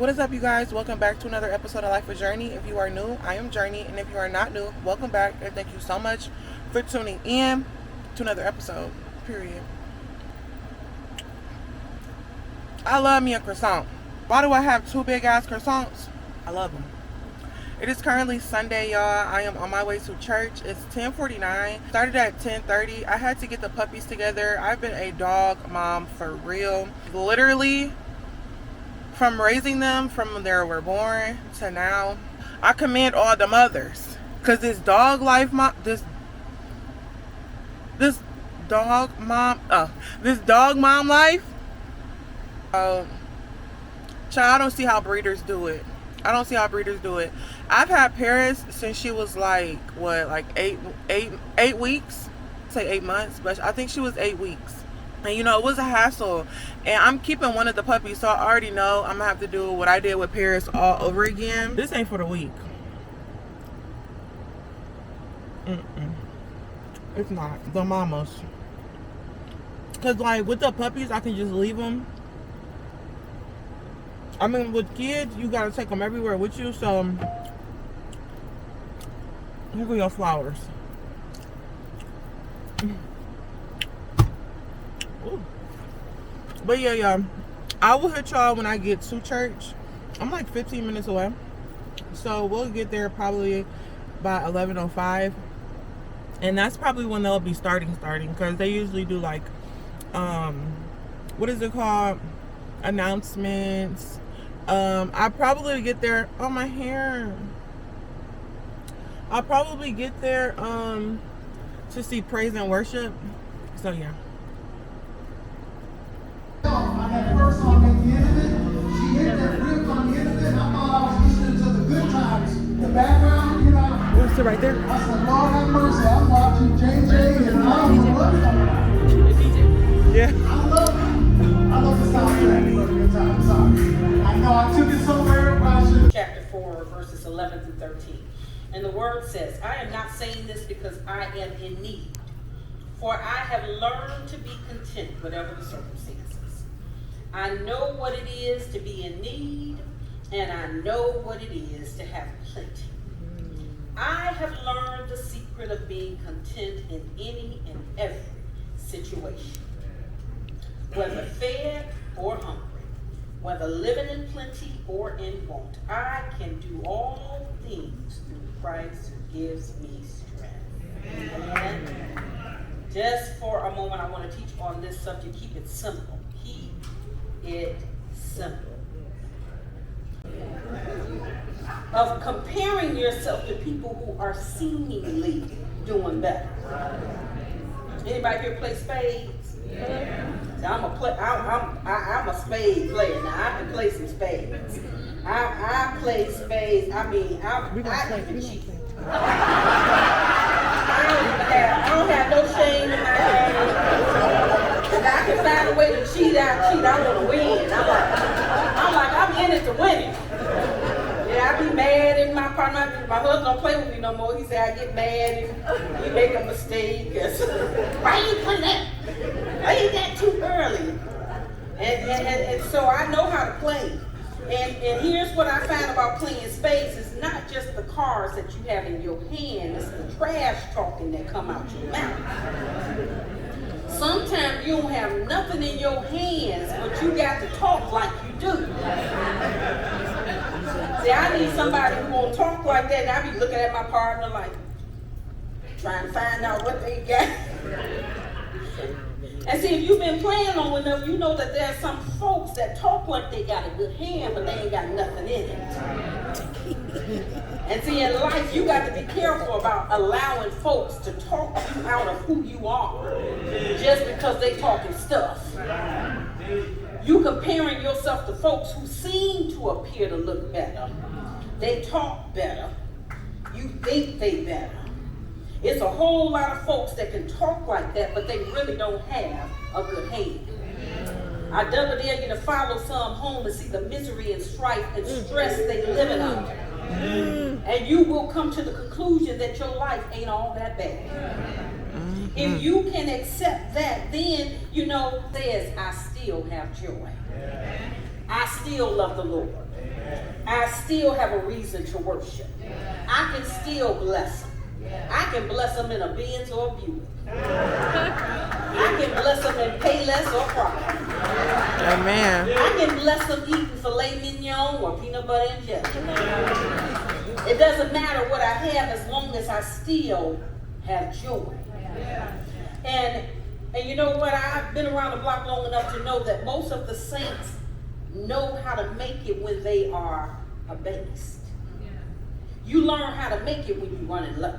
What is up, you guys? Welcome back to another episode of Life with Journey. If you are new, I am Journey, and if you are not new, welcome back, and thank you so much for tuning in to another episode, period. I love me a croissant. Why do I have two big ass croissants? I love them. It is currently Sunday, y'all. I am on my way to church. It's 10:49. Started at 10:30. I had to get the puppies together. I've been a dog mom for real. Literally, from raising them from they were born to now. I commend all the mothers. Cause this dog life mom, this dog mom life. Child, I don't see how breeders do it. I've had Paris since she was like, what, like eight weeks? Say 8 months, but I think she was 8 weeks. And you know, it was a hassle. And I'm keeping one of the puppies, so I already know I'm gonna have to do what I did with Paris all over again. This ain't for the weak. It's not. The mamas. Cause like with the puppies, I can just leave them. I mean, with kids, you gotta take them everywhere with you. So here go your flowers. Ooh. But yeah, y'all, I will hit y'all when I get to church. I'm like 15 minutes away, so we'll get there probably by 11:05, and that's probably when they'll be starting because they usually do like what is it called, announcements. I probably get there. Oh, my hair. I'll probably get there to see praise and worship. So yeah. On that first song at the end of it, she hit that riff on the end of it, and I thought I was listening to the good times. The background, you know. What's it right there? I said, Lord have mercy, I'm watching JJ and I don't know what's going on. Yeah. I love the soundtrack of Good Time. Sorry. I know I took it somewhere, but I should. Chapter 4, verses 11 through 13. And the word says, I am not saying this because I am in need, for I have learned to be content whatever the circumstances. I know what it is to be in need, and I know what it is to have plenty. I have learned the secret of being content in any and every situation, whether fed or hungry, whether living in plenty or in want. I can do all things through Christ who gives me strength. Amen. Just for a moment, I want to teach on this subject. Keep it simple. Keep it simple. Of comparing yourself to people who are seemingly doing better. Anybody here play spades? Yeah. So I'm a spade player now. I can play some spades. I play spades. I mean, I even cheat. I don't have no shame in my head. If I can find a way to cheat, I want to win. I'm in it to win it. Yeah, I be mad in my partner. My husband don't play with me no more. He said I get mad and you make a mistake. Why you putting that? Why you that too early? And so I know how to play. And here's what I found about playing spades. It's not just the cards that you have in your hand. It's the trash talking that come out your mouth. Sometimes you don't have nothing in your hands, but you got to talk like you do. See, I need somebody who won't talk like that, and I be looking at my partner like, trying to find out what they got. And see, if you've been playing long enough, you know that there are some folks that talk like they got a good hand, but they ain't got nothing in it. And see, in life, you got to be careful about allowing folks to talk you out of who you are just because they talking stuff. You comparing yourself to folks who seem to appear to look better. They talk better. You think they better. It's a whole lot of folks that can talk like that, but they really don't have a good hand. I double dare you to follow some home and see the misery and strife and stress they living under. And you will come to the conclusion that your life ain't all that bad. If you can accept that, then you know there's I still have joy. I still love the Lord. I still have a reason to worship. I can still bless them. I can bless them in a Benz or a Buick. I can bless them in Payless or Pride. Amen. I can bless them eating filet mignon or peanut butter and jelly. It doesn't matter what I have as long as I still have joy. And you know what? I've been around the block long enough to know that most of the saints know how to make it when they are abased. You learn how to make it when you're running low.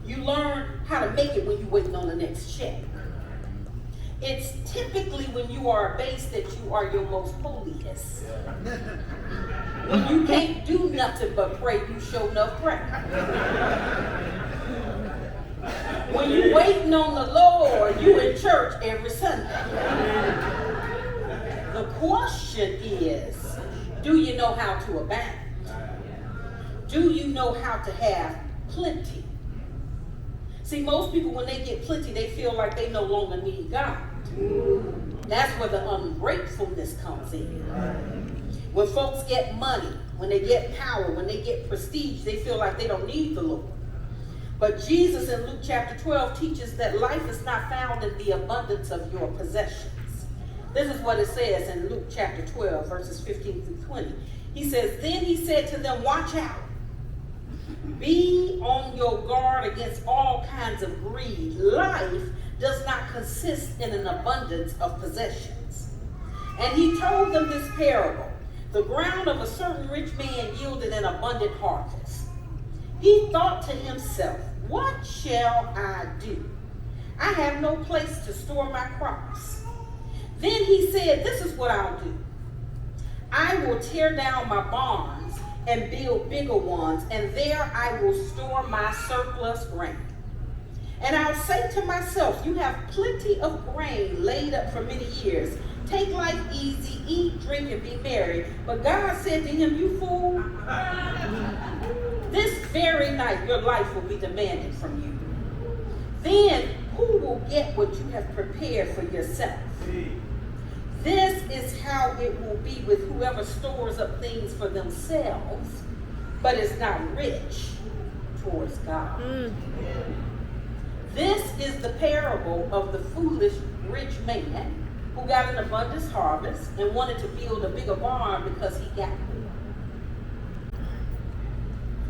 You learn how to make it when you're waiting on the next check. It's typically when you are abased that you are your most holiest. When you can't do nothing but pray, you show enough prayer. When you waiting on the Lord, you in church every Sunday. The question is, do you know how to abound? Do you know how to have plenty? See, most people, when they get plenty, they feel like they no longer need God. That's where the ungratefulness comes in. When folks get money, when they get power, when they get prestige, they feel like they don't need the Lord. But Jesus in Luke chapter 12 teaches that life is not found in the abundance of your possessions. This is what it says in Luke chapter 12, verses 15 through 20. He says, then he said to them, watch out. Be on your guard against all kinds of greed. Life does not consist in an abundance of possessions. And he told them this parable. The ground of a certain rich man yielded an abundant harvest. He thought to himself, what shall I do? I have no place to store my crops. Then he said, this is what I'll do. I will tear down my barns and build bigger ones, and there I will store my surplus grain. And I'll say to myself, you have plenty of grain laid up for many years. Take life easy, eat, drink, and be merry. But God said to him, you fool, this very night your life will be demanded from you. Then who will get what you have prepared for yourself? This is how it will be with whoever stores up things for themselves, but is not rich towards God. This is the parable of the foolish rich man who got an abundant harvest and wanted to build a bigger barn because he got more.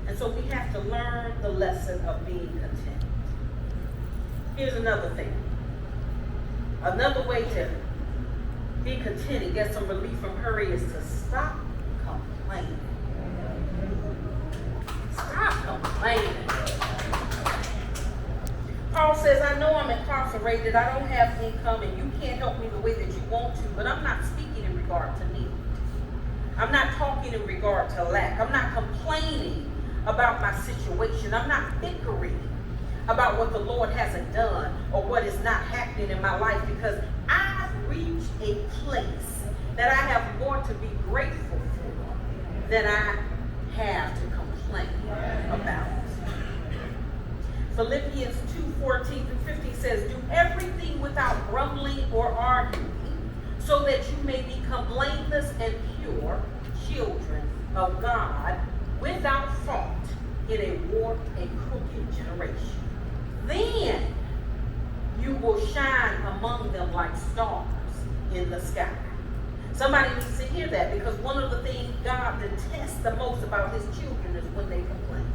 And so we have to learn the lesson of being content. Here's another thing. Another way to be content and get some relief from hurry is to stop complaining. Stop complaining. Paul says, I know I'm incarcerated, I don't have income, and you can't help me the way that you want to, but I'm not speaking in regard to need. I'm not talking in regard to lack. I'm not complaining about my situation. I'm not bickering about what the Lord hasn't done or what is not happening in my life, because I've reached a place that I have more to be grateful for than I have to complain about. Philippians 2:14-15 says, do everything without grumbling or arguing, so that you may become blameless and pure children of God, without fault in a warped and crooked generation. Then you will shine among them like stars in the sky. Somebody needs to hear that, because one of the things God detests the most about his children is when they complain.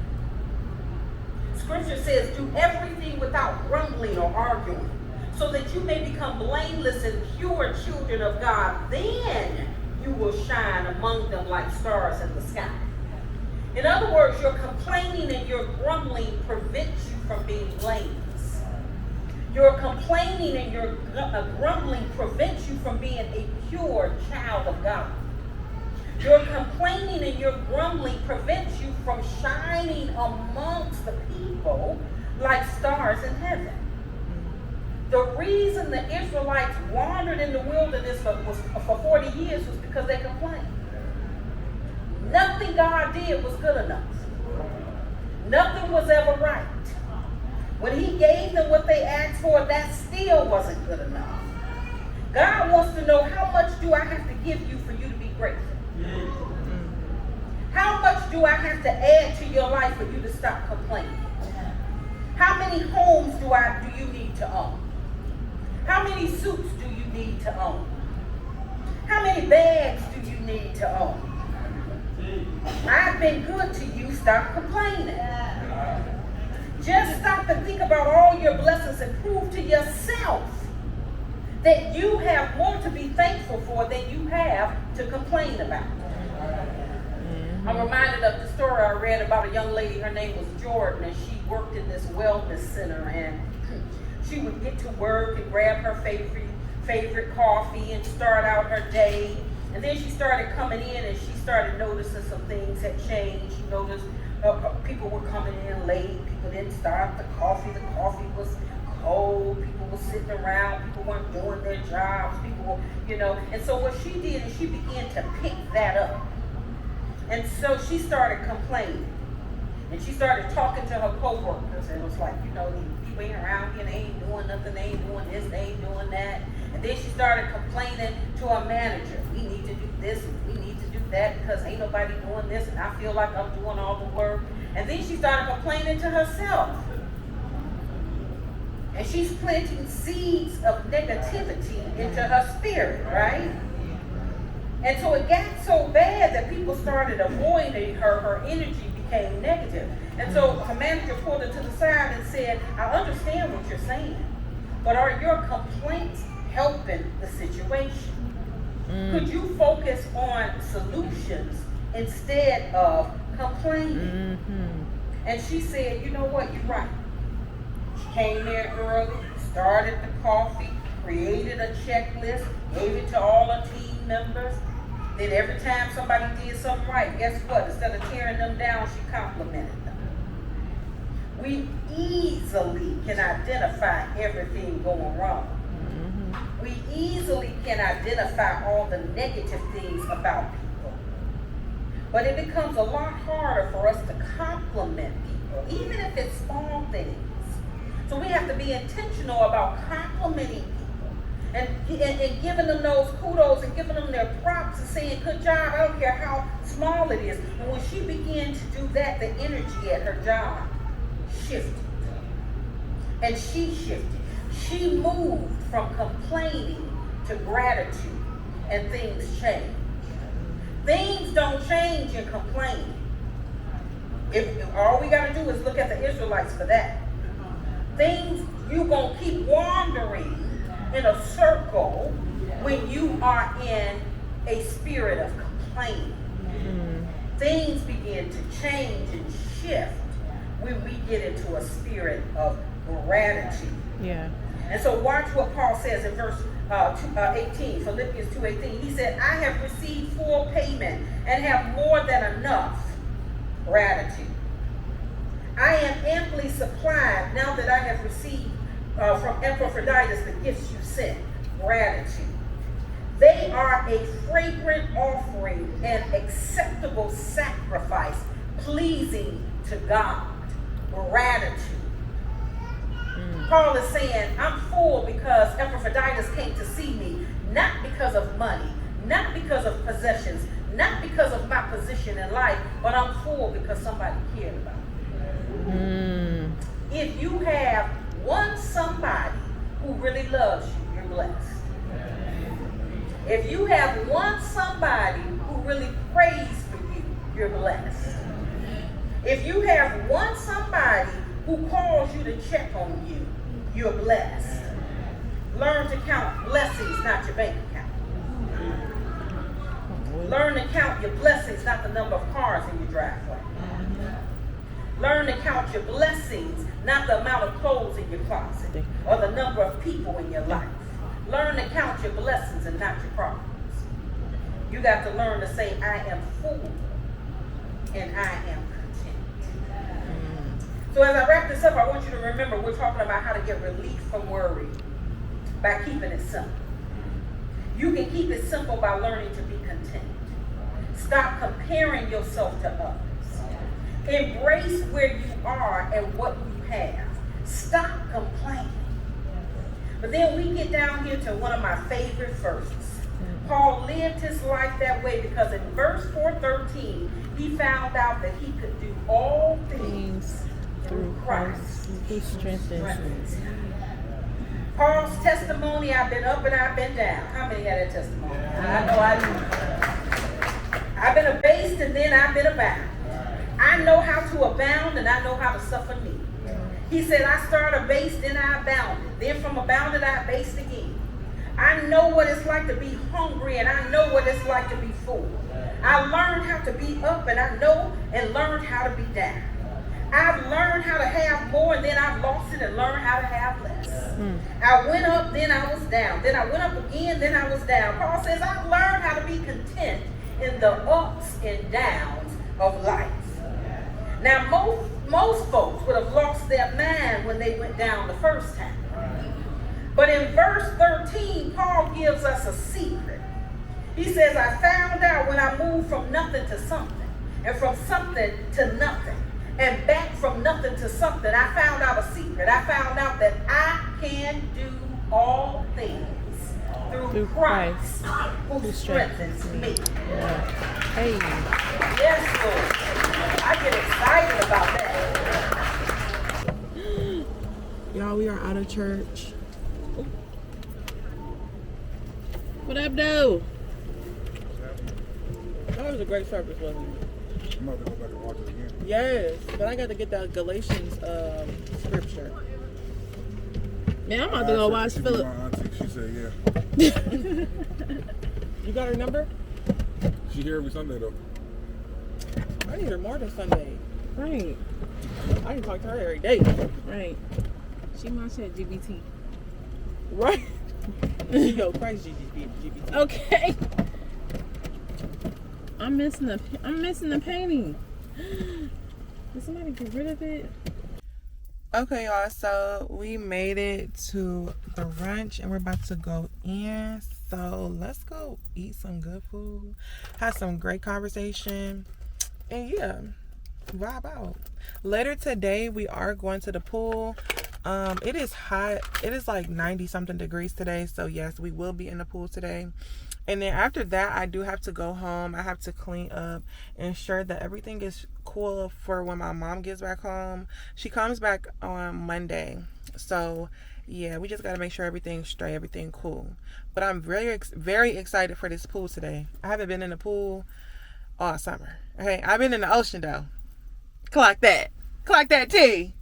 Scripture says, do everything without grumbling or arguing, so that you may become blameless and pure children of God. Then you will shine among them like stars in the sky. In other words, your complaining and your grumbling prevents you from being blameless. Your complaining and your grumbling prevents you from being a pure child of God. Your complaining and your grumbling prevents you from shining amongst the people like stars in heaven. The reason the Israelites wandered in the wilderness for 40 years was because they complained. Nothing God did was good enough. Nothing was ever right. When he gave them what they asked for, that still wasn't good enough. God wants to know, how much do I have to give you for you to be grateful? do I have to add to your life for you to stop complaining? How many homes do you need to own? How many suits do you need to own? How many bags do you need to own? I've been good to you, stop complaining. Just stop and think about all your blessings and prove to yourself that you have more to be thankful for than you have to complain about. I'm reminded of the story I read about a young lady. Her name was Jordan, and she worked in this wellness center, and she would get to work and grab her favorite coffee and start out her day. And then she started coming in, and she started noticing some things had changed. She noticed people were coming in late. People didn't start the coffee. The coffee was cold. People were sitting around. People weren't doing their jobs. People were, And so what she did is she began to pick that up. And so she started complaining. And she started talking to her coworkers, and it was like, these people ain't around here, they ain't doing nothing, they ain't doing this, they ain't doing that. And then she started complaining to her manager. We need to do this, and we need to do that, because ain't nobody doing this, and I feel like I'm doing all the work. And then she started complaining to herself. And she's planting seeds of negativity into her spirit, right? And so it got so bad that people started avoiding her. Her energy became negative. And so her manager pulled her to the side and said, I understand what you're saying, but are your complaints helping the situation? Could you focus on solutions instead of complaining? And she said, you know what, you're right. She came there early, started the coffee, created a checklist, gave it to all her team members. Then every time somebody did something right, guess what? Instead of tearing them down, she complimented them. We easily can identify everything going wrong. We easily can identify all the negative things about people. But it becomes a lot harder for us to compliment people, even if it's small things. So we have to be intentional about complimenting people. And giving them those kudos and giving them their props and saying, good job, I don't care how small it is. And when she began to do that, the energy at her job shifted. And she shifted. She moved from complaining to gratitude, and things changed. Things don't change in complaining. If all we got to do is look at the Israelites for that. Things, you're going to keep wandering in a circle when you are in a spirit of complaining. Things begin to change and shift when we get into a spirit of gratitude. Yeah. And so watch what Paul says in verse 18, Philippians 2:18. He said, I have received full payment and have more than enough gratitude. I am amply supplied now that I have received from Epaphroditus the gifts you sent, gratitude. They are a fragrant offering and acceptable sacrifice, pleasing to God. Gratitude. Paul is saying, I'm full because Epaphroditus came to see me, not because of money, not because of possessions, not because of my position in life, but I'm full because somebody cared about me. If you have one somebody who really loves you, you're blessed. If you have one somebody who really prays for you, you're blessed. If you have one somebody who calls you to check on you, you're blessed. Learn to count blessings, not your bank account. Learn to count your blessings, not the number of cars in your driveway. Learn to count your blessings, not the amount of clothes in your closet or the number of people in your life. Learn to count your blessings and not your problems. You got to learn to say, I am full and I am content. So as I wrap this up, I want you to remember we're talking about how to get relief from worry by keeping it simple. You can keep it simple by learning to be content. Stop comparing yourself to others. Embrace where you are and what you have. Stop complaining. But then we get down here to one of my favorite verses. Paul lived his life that way because in verse 4:13, he found out that he could do all things through Christ who strengthens me. Paul's testimony, I've been up and I've been down. How many had that testimony? I know I do. I've been abased and then I've been abound. I know how to abound and I know how to suffer need. He said, I started abased, then I abounded. Then from abounded, I abased again. I know what it's like to be hungry and I know what it's like to be full. I learned how to be up and I know and learned how to be down. I've learned how to have more and then I've lost it and learned how to have less. I went up, then I was down. Then I went up again, then I was down. Paul says, I've learned how to be content in the ups and downs of life. Now, most folks would have lost their mind when they went down the first time. But in verse 13, Paul gives us a secret. He says, I found out when I moved from nothing to something, and from something to nothing, and back from nothing to something. I found out a secret. I found out that I can do all things through Christ who strengthens me. Yeah. Hey. Yes, Lord. I get excited about that. Y'all, we are out of church. What up, though? That was a great service, wasn't it? I'm about to go back and watch it again. Yes, but I got to get that Galatians scripture. Man, I'm about to go watch Philip. My auntie, she said, yeah. You got her number? She here every Sunday, though. I need her more than Sunday. Right, I can talk to her every day. right. She my shit, GBT. Right? Yo, Christ GBT. Okay. I'm missing the painting. Did somebody get rid of it? Okay, y'all, so we made it to the brunch and we're about to go in. So let's go eat some good food, have some great conversation, and yeah, vibe out. Later today, we are going to the pool. It is hot. It is like 90 something degrees today. So yes, we will be in the pool today. And then after that, I do have to go home. I have to clean up, ensure that everything is cool for when my mom gets back home. She comes back on Monday. So yeah, we just got to make sure everything's straight, everything cool. But I'm very excited for this pool today. I haven't been in the pool all summer. Okay, I've been in the ocean though. Clock that. Clock that T.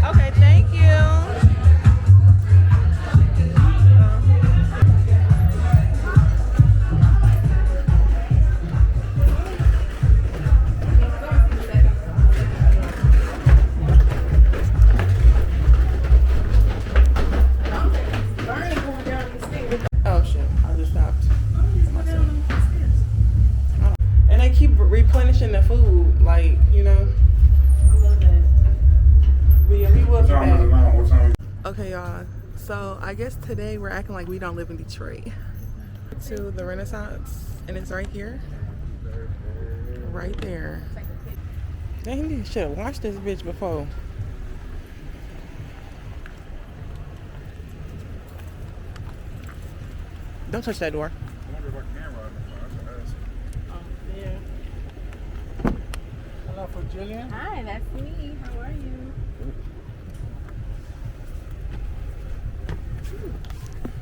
Okay, thank you. Oh shit, I just stopped. And they keep replenishing the food, like, you know. I love that. We will be back. What time? Okay, y'all. So I guess today we're acting like we don't live in Detroit. To the Renaissance, and it's right here. Right there. Dang, you should have watched this bitch before. Don't touch that door. I wonder if I can ride it. I should ask. Yeah. Hello for Jillian. Hi, that's me. How are you?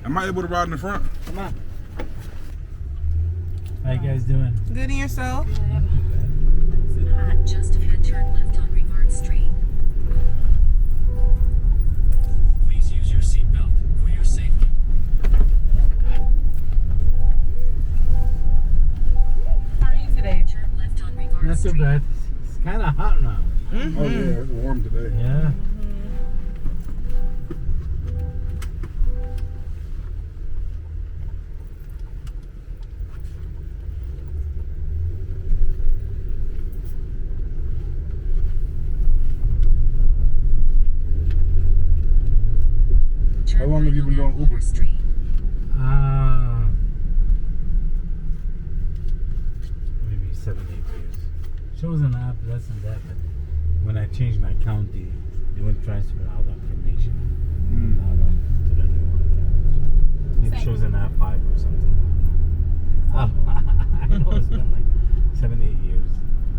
Am I able to ride in the front? Come on. How you guys doing? Good in yourself? Just ahead, turn left on Raybans Street. Please use your seatbelt for your safety. How are you today? Turn left on Raybans Not too Street. bad. It's kind of hot now. Oh yeah, it's warm today. Yeah. Turn How long have you been right on doing Uber? Street. 7-8 years. Shows an app less than that, but when I changed my account, they wouldn't transfer all the information to the new account. It shows an app 5 or something. I know it's been like 7-8 years.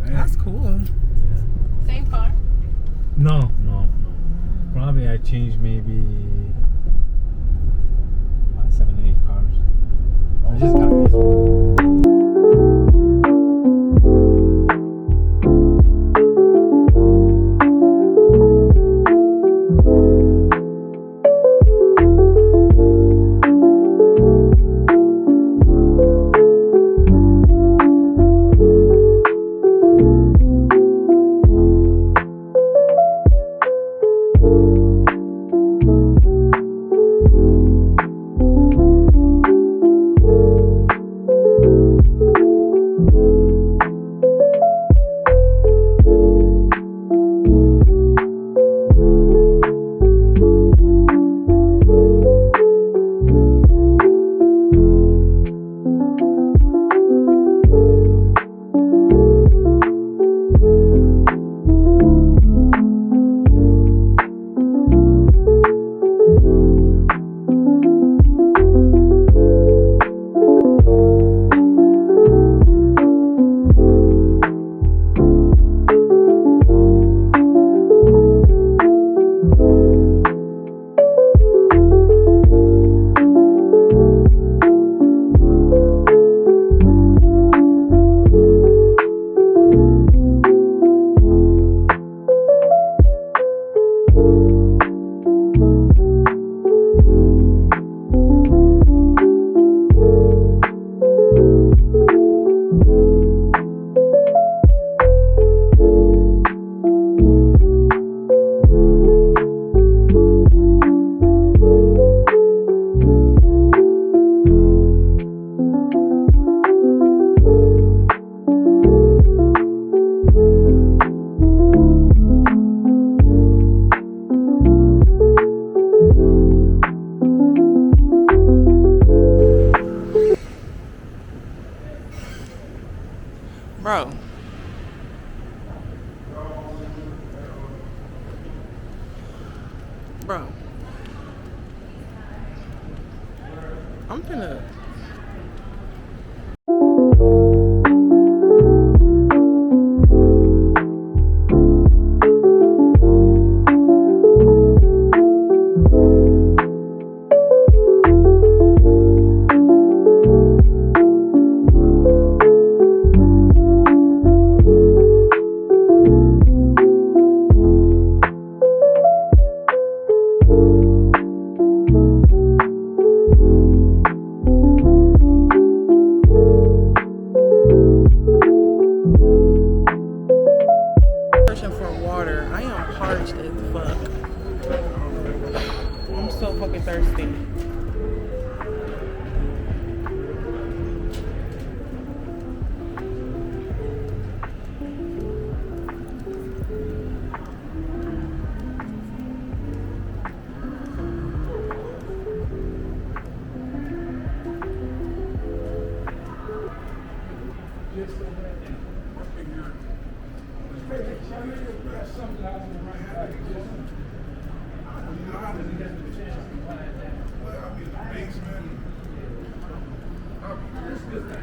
That's cool. Yeah. Same car? No. Probably I changed maybe 7-8 cars. I just got this one. Bro. Bro. I'm finna... searching for water. I am parched as fuck. I'm so fucking thirsty.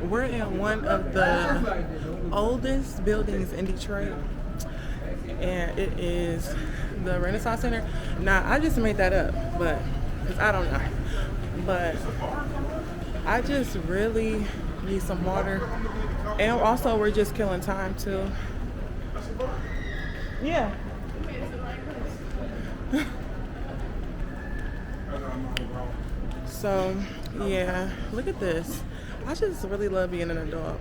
We're in one of the oldest buildings in Detroit, and it is the Renaissance Center. Now, I just made that up, but because I don't know. But I just really need some water, and also we're just killing time too. Yeah. So, yeah, look at this. I just really love being an adult.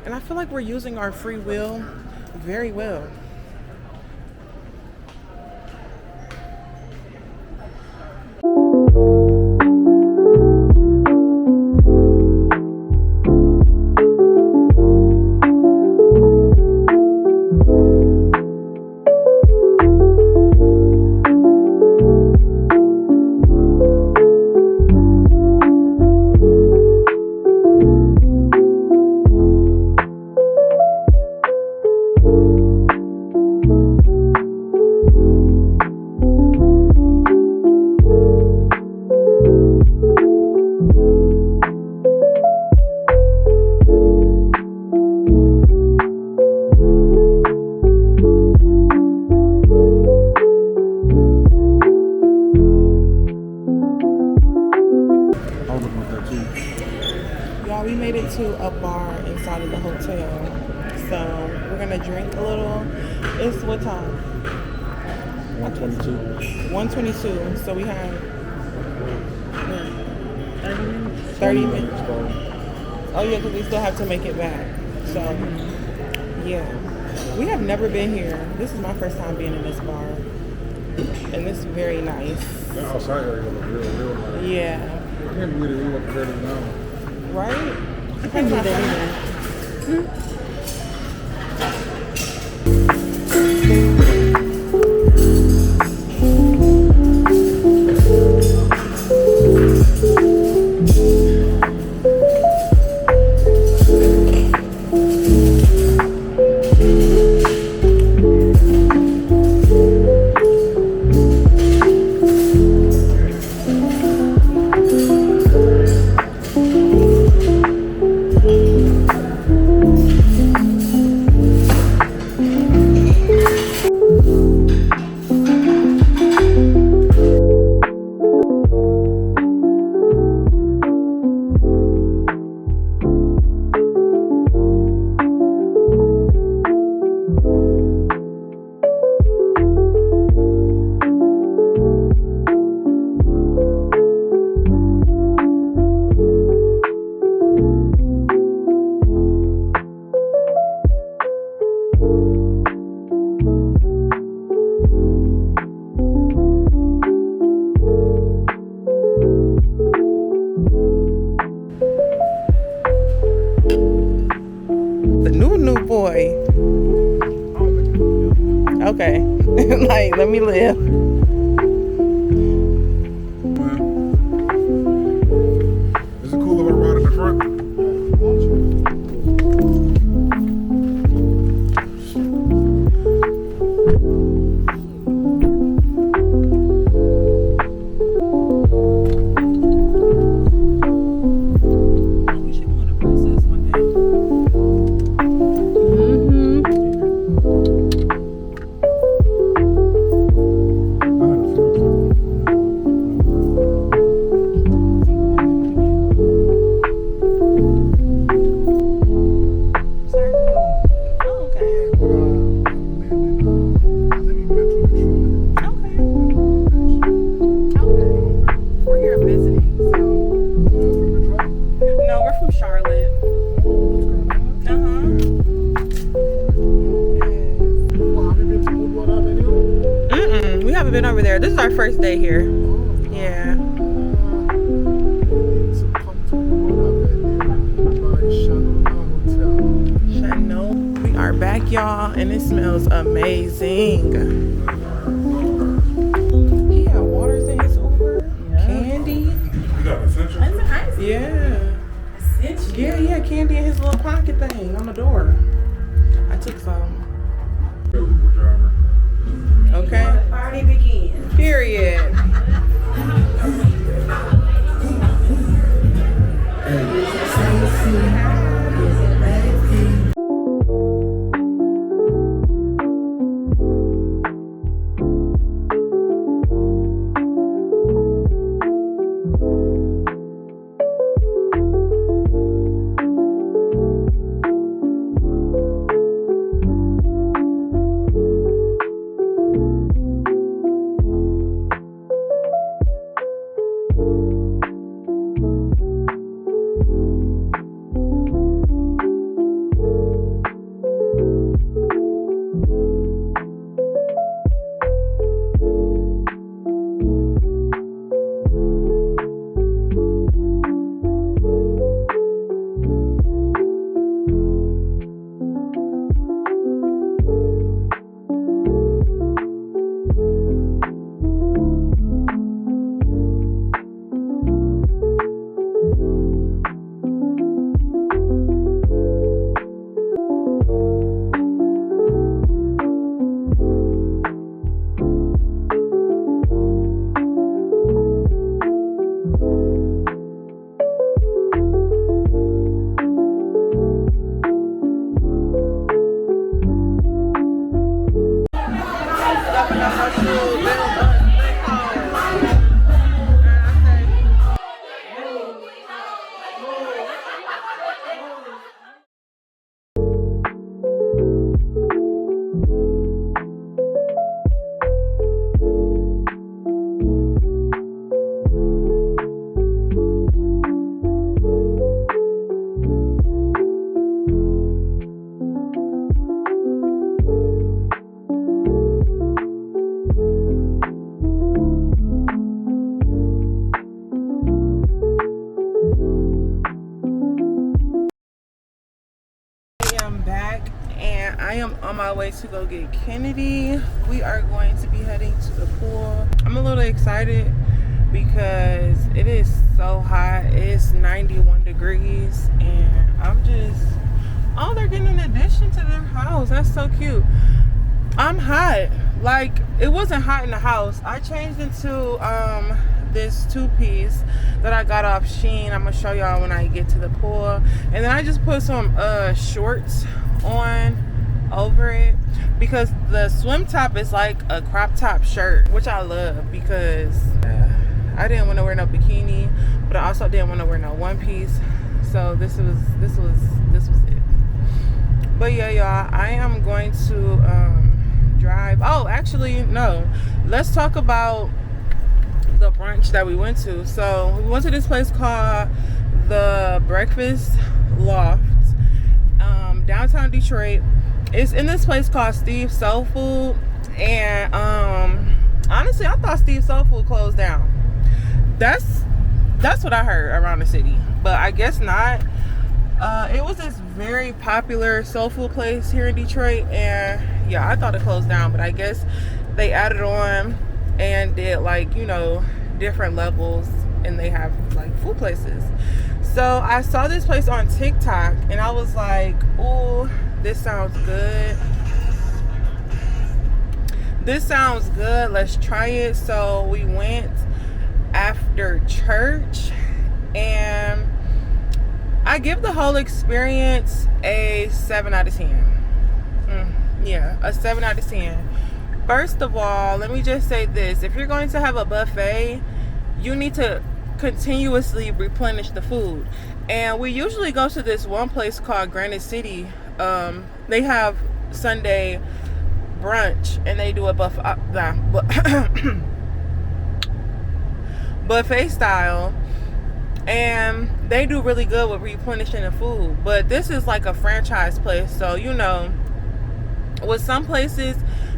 And I feel like we're using our free will very well. bar inside of the hotel. So we're gonna drink a little. It's what time? 122. 1:22. So we have 30 minutes. 30 minutes. Oh yeah, because we still have to make it back. So yeah, we have never been here. This is my first time being in this bar, and it's very nice. The outside area look real nice. Yeah. I can't believe that we went to 30 now. Right? I can't do that either. Boy. Okay. Like, let me live. Is it cool if I ride in the front? We should go on a process one day. Been over there. This is our first day here. Yeah. Chanel. We are back, y'all, and it smells amazing. He had waters in his Uber. Yeah. Candy. You got essentials? Yeah. Yeah, he had candy in his little pocket thing on the door. I took some. Okay. The party begins. Period. I am on my way to go get Kennedy. We are going to be heading to the pool. I'm a little excited because it is so hot. It's 91 degrees and I'm just, oh, they're getting an addition to their house. That's so cute. I'm hot. Like, it wasn't hot in the house. I changed into this two-piece that I got off Shein. I'm gonna show y'all when I get to the pool. And then I just put some shorts on over it because the swim top is like a crop top shirt, which I love because I didn't want to wear no bikini, but I also didn't want to wear no one piece. So this was it. But yeah, y'all, I am going to drive. Oh, actually, no. Let's talk about the brunch that we went to. So we went to this place called the Breakfast Loft, downtown Detroit. It's in this place called Steve's Soul Food, and honestly, I thought Steve's Soul Food closed down. That's what I heard around the city, but I guess not. It was this very popular soul food place here in Detroit, and yeah, I thought it closed down, but I guess they added on and did, like, you know, different levels, and they have like food places. So I saw this place on TikTok and I was like, oh, this sounds good. This sounds good. Let's try it. So we went after church, and I give the whole experience a 7 out of 10. Yeah, a 7 out of 10. First of all, let me just say this. If you're going to have a buffet, you need to continuously replenish the food. And we usually go to this one place called Granite City. They have Sunday brunch, and they do a buffet style, and they do really good with replenishing the food. But this is like a franchise place, so you know, with some places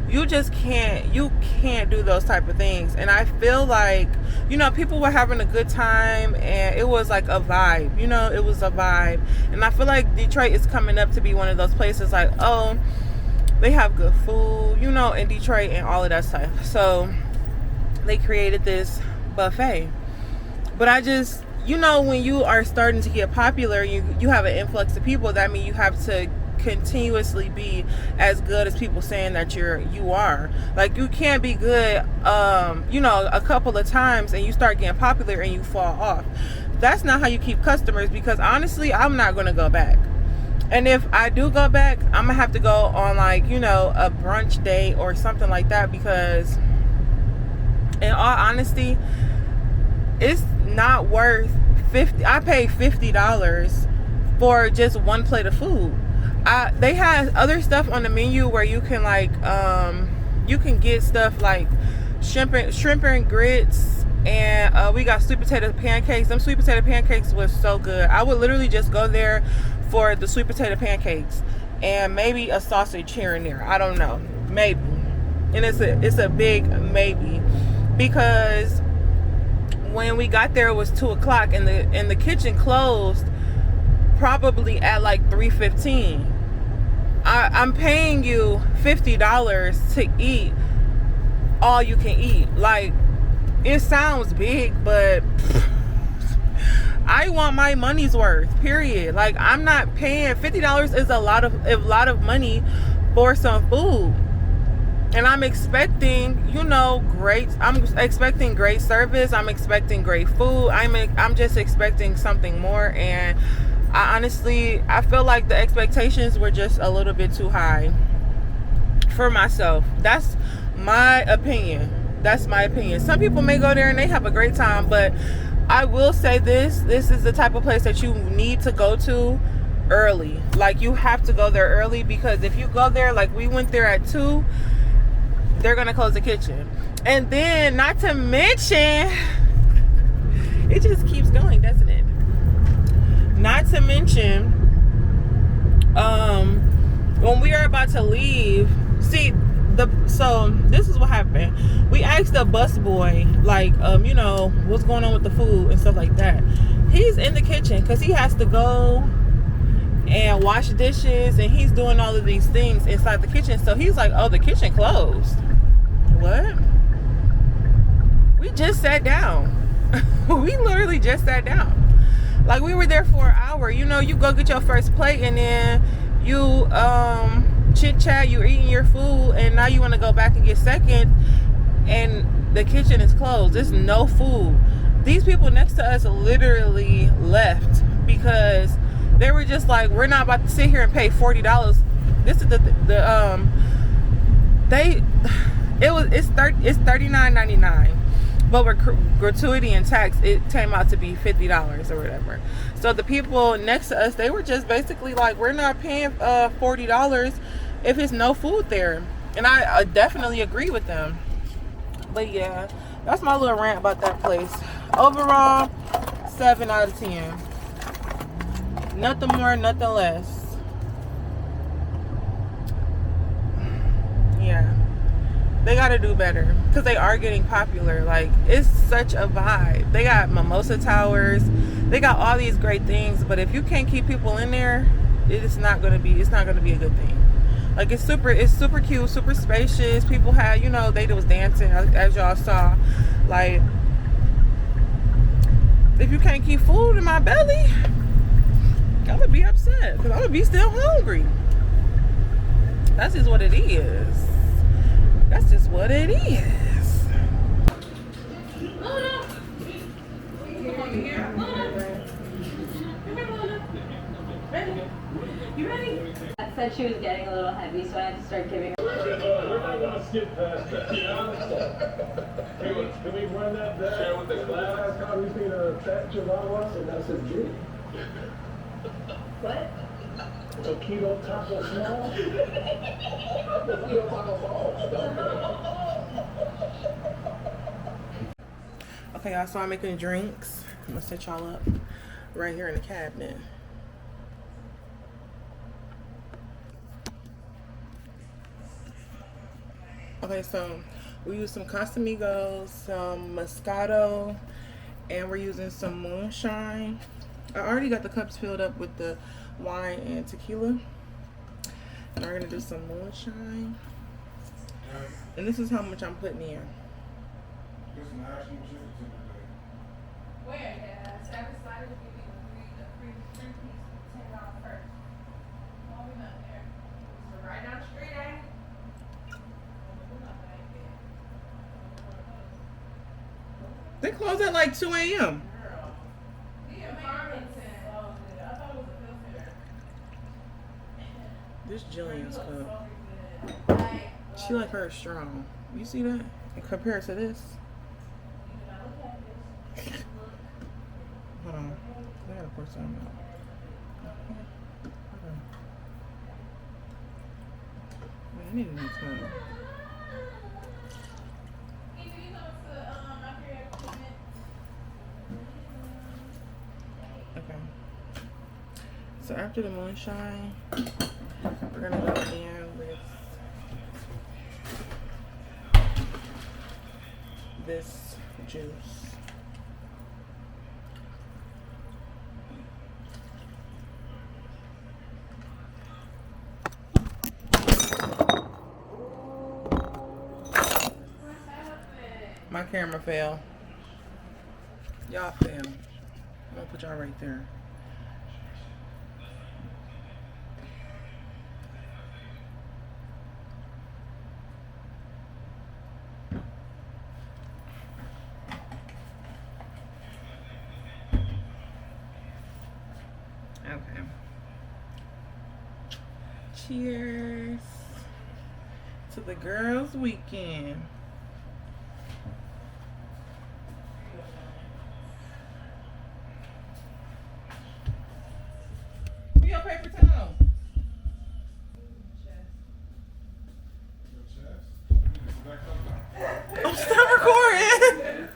you just can't do those type of things. And I feel like, you know, people were having a good time, and it was like a vibe, you know, it was a vibe. And I feel like Detroit is coming up to be one of those places like, oh, they have good food, you know, in Detroit and all of that stuff. So they created this buffet. But I just, you know, when you are starting to get popular, you have an influx of people, that means you have to continuously be as good as people saying that you are. Like, you can't be good you know, a couple of times and you start getting popular and you fall off. That's not how you keep customers, because honestly, I'm not going to go back. And if I do go back, I'm gonna have to go on, like, you know, a brunch day or something like that, because in all honesty, it's not worth I paid $50 for just one plate of food. They had other stuff on the menu where you can, like, you can get stuff like shrimp and grits, and we got sweet potato pancakes. Them sweet potato pancakes was so good. I would literally just go there for the sweet potato pancakes and maybe a sausage here and there. I don't know, maybe. And it's a big maybe, because when we got there it was 2 o'clock and the kitchen closed probably at like 3:15. I'm paying you $50 to eat all you can eat. Like, it sounds big, but I want my money's worth, period. Like, I'm not paying $50 is a lot of money for some food. And I'm expecting, you know, I'm expecting great service. I'm expecting great food. I'm just expecting something more. And I honestly feel like the expectations were just a little bit too high for myself. That's my opinion. Some people may go there and they have a great time, but I will say this is the type of place that you need to go to early. Like, you have to go there early, because if you go there, like we went there at 2, they're gonna close the kitchen. And then, not to mention, it just keeps going, doesn't it? Not to mention, when we are about to leave, so this is what happened. We asked the bus boy, like, you know, what's going on with the food and stuff like that. He's in the kitchen because he has to go and and wash dishes, and he's doing all of these things inside the kitchen. So he's like, oh, the kitchen closed. What? We just sat down. We literally just sat down. Like, we were there for an hour. You know, you go get your first plate, and then you chit chat, you're eating your food, and now you want to go back and get second, and the kitchen is closed. There's no food. These people next to us literally left because they were just like, we're not about to sit here and pay $40. This is it's $39.99, but with gratuity and tax, it came out to be $50 or whatever. So the people next to us, they were just basically like, we're not paying $40 if it's no food there. And I definitely agree with them. But yeah, that's my little rant about that place. Overall, 7 out of 10. Nothing more, nothing less. Yeah, they gotta do better because they are getting popular. Like, it's such a vibe. They got mimosa towers, they got all these great things, but if you can't keep people in there, it's not gonna be a good thing. Like, it's super cute, super spacious. People had, you know, they was dancing as y'all saw. Like, if you can't keep food in my belly, I'm gonna be upset because I'm gonna be still hungry. That's just what it is. That's just what it is. Luna! Come on, you here? Luna! Come here, Luna. Ready? You ready? I said she was getting a little heavy, so I had to start giving her. We're not going to skip past that. Yeah, I understand. Can we run that back? Share with the class. How we seen a fat chihuahua, and that's his drink. What? A kilo taco small? A kilo taco small. Okay, y'all, so I'm making drinks. I'm gonna set y'all up right here in the cabinet. Okay, so we use some Casamigos, some Moscato, and we're using some moonshine. I already got the cups filled up with the wine and tequila. And we're gonna do some moonshine. And this is how much I'm putting in. Where? Yeah, Savage Sliders give you a free piece for $10 first. Oh, we not there. So right down the street, eh? They close at like 2 a.m. This Jillian's cup. She like her strong. You see that? And compare it to this. Hold on. I gotta pour some out. Wait, I need a new cup. Okay. So after the moonshine, we're gonna go in with this juice. My camera fell. Y'all fell. I'm gonna put y'all right there. Okay. Cheers to the girls' weekend. Where your paper towel? I'm still recording.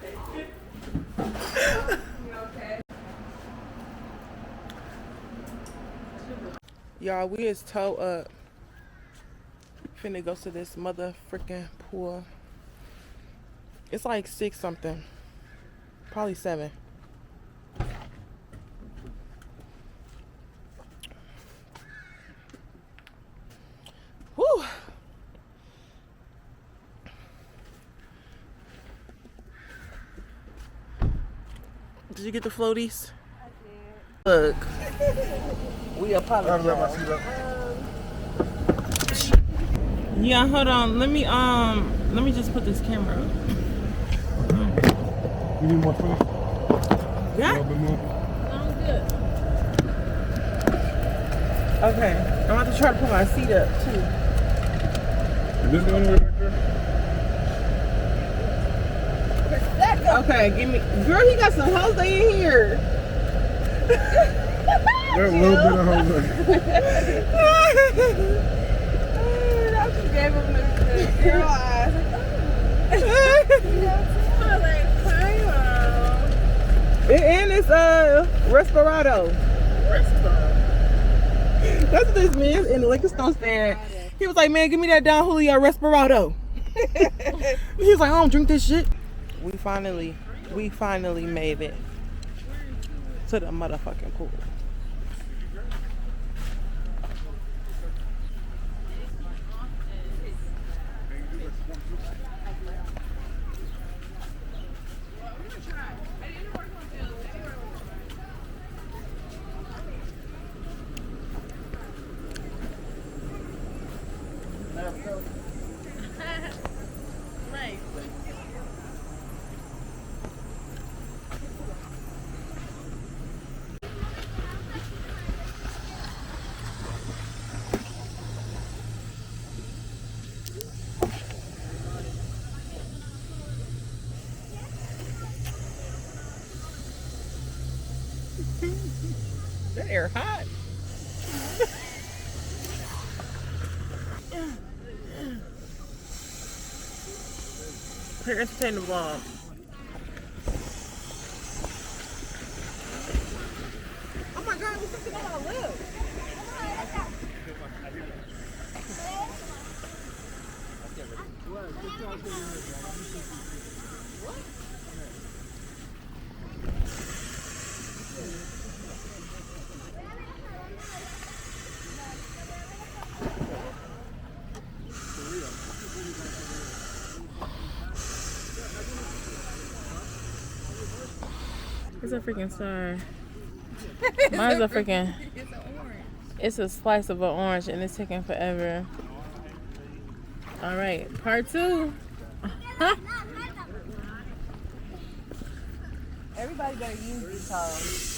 Y'all, we is toe up. Finna go to this mother freaking pool. It's like 6 something. Probably 7. Did you get the floaties? I did. Look. We apologize. Yeah, hold on. Let me just put this camera up. You need more food? Yeah. A little bit more? I'm good. Okay. I'm about to try to put my seat up too. Is this going away back there? Okay, give me. Girl, he got some Jose in here. There's a little bit of Jose. I just gave him the girl eyes. And it's Respirado. That's what this man in the liquor store said. He was like, man, give me that Don Julio Respirado. He was like, I don't drink this shit. We finally made it to the motherfucking pool. That air hot. Here, entertain the vlog. Oh my God, what's something on my lip? It's a freaking star. Mine's a freaking. It's a slice of an orange and it's taking forever. All right, part 2. Everybody better use these hoes.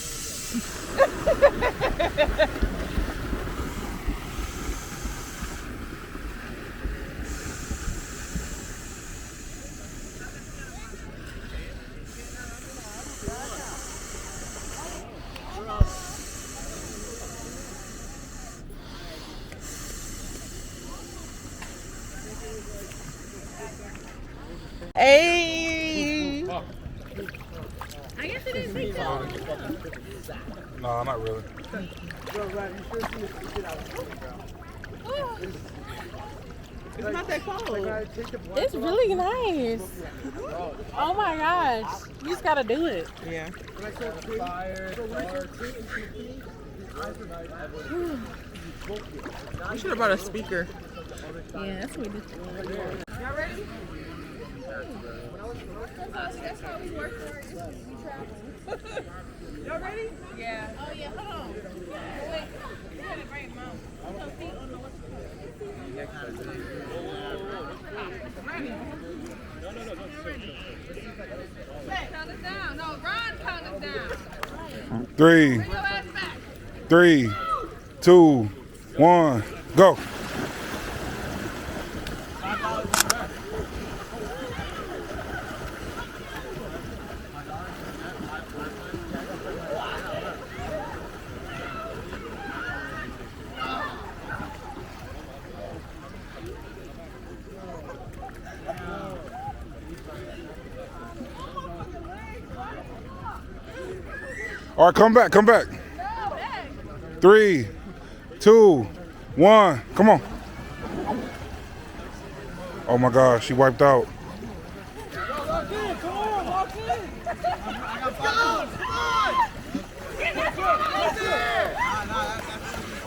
Hey. I guess it didn't take that long. No, not really. It's not that cold. It's really nice. Oh my gosh. You just gotta do it. Yeah. We should have brought a speaker. Yeah, that's what we did. Y'all ready? That's how we work for it. We travel. Y'all ready? Yeah. Oh yeah, hold on. Wait, you gotta bring them out. Your feet on the what's ready. Count us down. No, Ron, count us down. 3, Bring your ass back. 3, 2, 1, go. All right, come back, come back. 3, 2, 1, come on. Oh my gosh, she wiped out.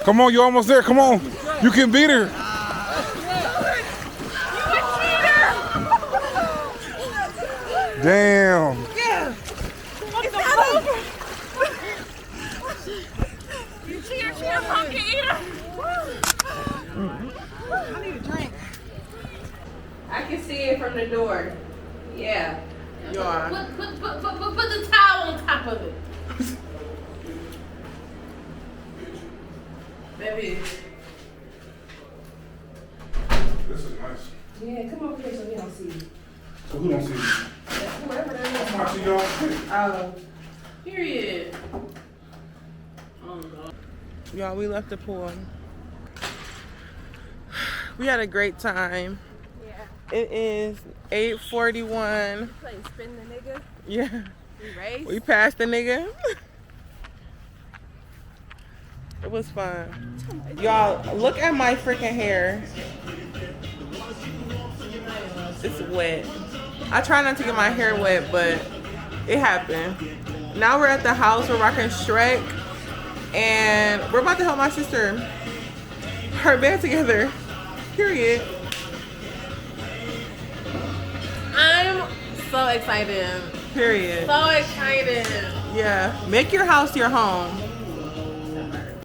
Come on, you're almost there, come on. You can beat her. Damn. It's not over. from the door. Yeah. You are. Put the towel on top of it. Baby. This is nice. Yeah, come over here so we don't see you. So who don't see you? Whoever that is. I'm watching y'all. Oh. Period. Oh, God. Y'all, we left the pool. We had a great time. Yeah. It is 8:41. Play spin the nigga. Yeah. We raced. We passed the nigga. It was fun. Y'all, look at my freaking hair. It's wet. I try not to get my hair wet, but it happened. Now we're at the house. We're rocking Shrek. And we're about to help my sister her bed together. Period. I'm so excited. Period. So excited. Yeah. Make your house your home.